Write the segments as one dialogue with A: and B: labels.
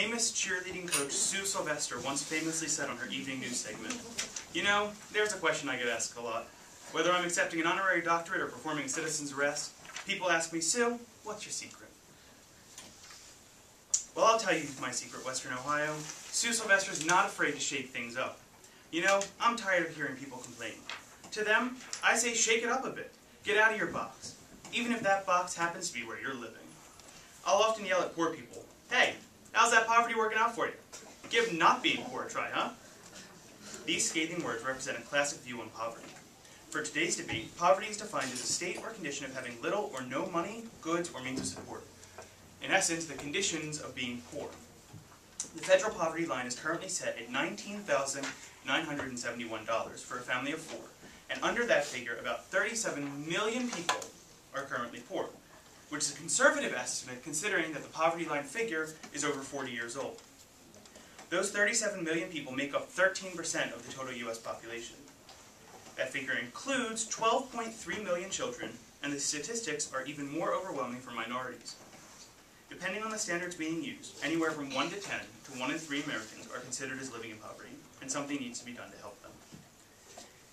A: famous cheerleading coach Sue Sylvester once famously said on her evening news segment, "You know, there's a question I get asked a lot. Whether I'm accepting an honorary doctorate or performing a citizen's arrest, people ask me, Sue, what's your secret?" Well, I'll tell you my secret, Western Ohio. Sue Sylvester's not afraid to shake things up. You know, I'm tired of hearing people complain. To them, I say shake it up a bit. Get out of your box, even if that box happens to be where you're living. I'll often yell at poor people, "Hey, how's that poverty working out for you? Give not being poor a try, huh?" These scathing words represent a classic view on poverty. For today's debate, poverty is defined as a state or condition of having little or no money, goods, or means of support. In essence, the conditions of being poor. The federal poverty line is currently set at $19,971 for a family of 4, and under that figure, about 37 million people are currently poor, which is a conservative estimate considering that the poverty line figure is over 40 years old. Those 37 million people make up 13% of the total U.S. population. That figure includes 12.3 million children, and the statistics are even more overwhelming for minorities. Depending on the standards being used, anywhere from 1 to 10 to 1 in 3 Americans are considered as living in poverty, and something needs to be done to help them.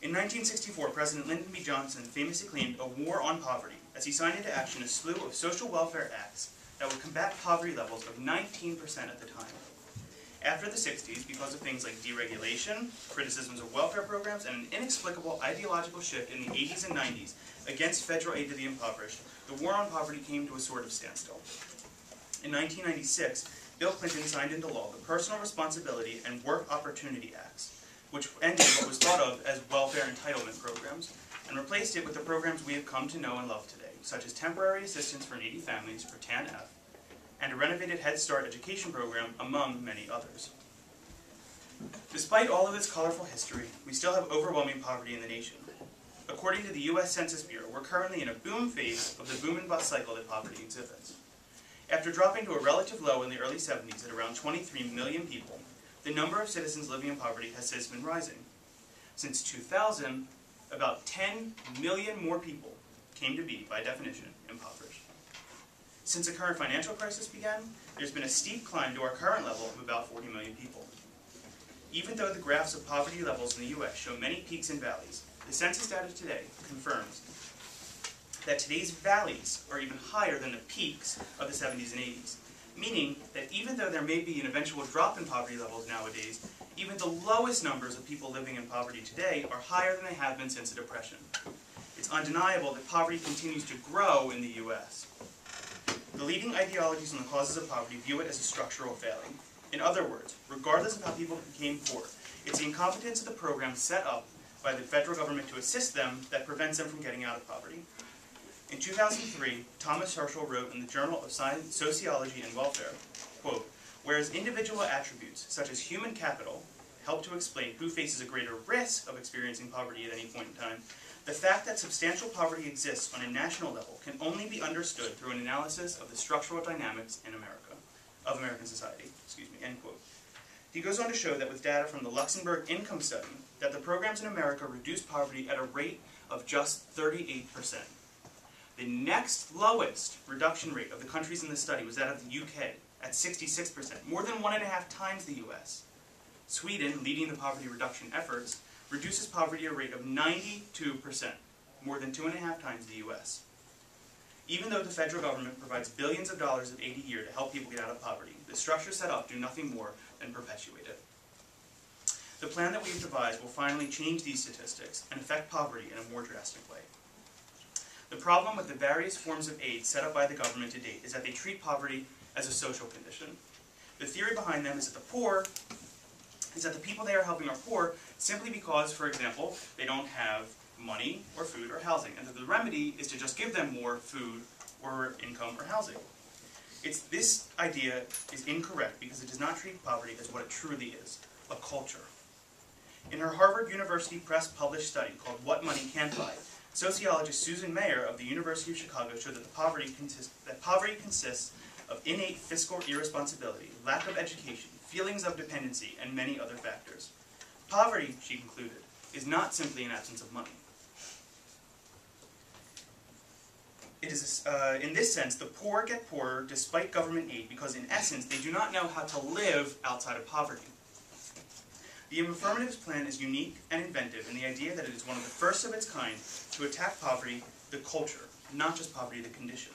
A: In 1964, President Lyndon B. Johnson famously claimed a war on poverty as he signed into action a slew of social welfare acts that would combat poverty levels of 19% at the time. After the 60s, because of things like deregulation, criticisms of welfare programs, and an inexplicable ideological shift in the 80s and 90s against federal aid to the impoverished, the war on poverty came to a sort of standstill. In 1996, Bill Clinton signed into law the Personal Responsibility and Work Opportunity Acts, which ended what was thought of as welfare entitlement programs, and replaced it with the programs we have come to know and love today, such as temporary assistance for needy families, or TANF, and a renovated Head Start education program, among many others. Despite all of this colorful history, we still have overwhelming poverty in the nation. According to the U.S. Census Bureau, we're currently in a boom phase of the boom and bust cycle that poverty exhibits. After dropping to a relative low in the early 70s at around 23 million people, the number of citizens living in poverty has since been rising. Since 2000, about 10 million more people came to be, by definition, impoverished. Since the current financial crisis began, there's been a steep climb to our current level of about 40 million people. Even though the graphs of poverty levels in the U.S. show many peaks and valleys, the census data today confirms that today's valleys are even higher than the peaks of the 70s and 80s, meaning that even though there may be an eventual drop in poverty levels nowadays, even the lowest numbers of people living in poverty today are higher than they have been since the Depression. It's undeniable that poverty continues to grow in the U.S. The leading ideologies on the causes of poverty view it as a structural failing. In other words, regardless of how people became poor, it's the incompetence of the programs set up by the federal government to assist them that prevents them from getting out of poverty. In 2003, Thomas Herschel wrote in the Journal of Science, Sociology and Welfare, quote, "Whereas individual attributes, such as human capital, help to explain who faces a greater risk of experiencing poverty at any point in time, the fact that substantial poverty exists on a national level can only be understood through an analysis of the structural dynamics in American society." End quote. He goes on to show that with data from the Luxembourg Income Study, that the programs in America reduce poverty at a rate of just 38%. The next lowest reduction rate of the countries in the study was that of the UK, at 66%, more than 1.5 times the US. Sweden, leading the poverty reduction efforts, reduces poverty at a rate of 92%, more than 2.5 times the US. Even though the federal government provides billions of dollars of aid a year to help people get out of poverty, the structures set up do nothing more than perpetuate it. The plan that we've devised will finally change these statistics and affect poverty in a more drastic way. The problem with the various forms of aid set up by the government to date is that they treat poverty as a social condition. The theory behind them is that the people they are helping are poor simply because, for example, they don't have money or food or housing, and that the remedy is to just give them more food or income or housing. This idea is incorrect because it does not treat poverty as what it truly is, a culture. In her Harvard University Press published study called What Money Can't Buy, sociologist Susan Mayer of the University of Chicago showed that poverty consists of innate fiscal irresponsibility, lack of education, feelings of dependency, and many other factors. Poverty, she concluded, is not simply an absence of money. It is, in this sense, the poor get poorer despite government aid because, in essence, they do not know how to live outside of poverty. The Affirmatives plan is unique and inventive in the idea that it is one of the first of its kind to attack poverty, the culture, not just poverty, the condition.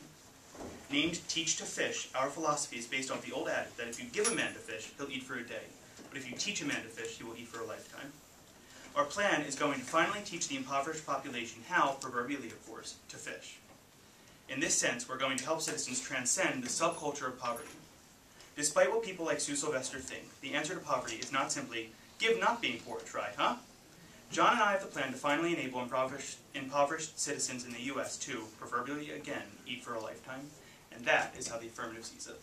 A: Named Teach to Fish, our philosophy is based off the old adage that if you give a man to fish, he'll eat for a day, but if you teach a man to fish, he will eat for a lifetime. Our plan is going to finally teach the impoverished population how, proverbially of course, to fish. In this sense, we're going to help citizens transcend the subculture of poverty. Despite what people like Sue Sylvester think, the answer to poverty is not simply, give not being poor a try, huh? John and I have the plan to finally enable impoverished citizens in the U.S. to, proverbially again, eat for a lifetime, and that is how the affirmative sees it.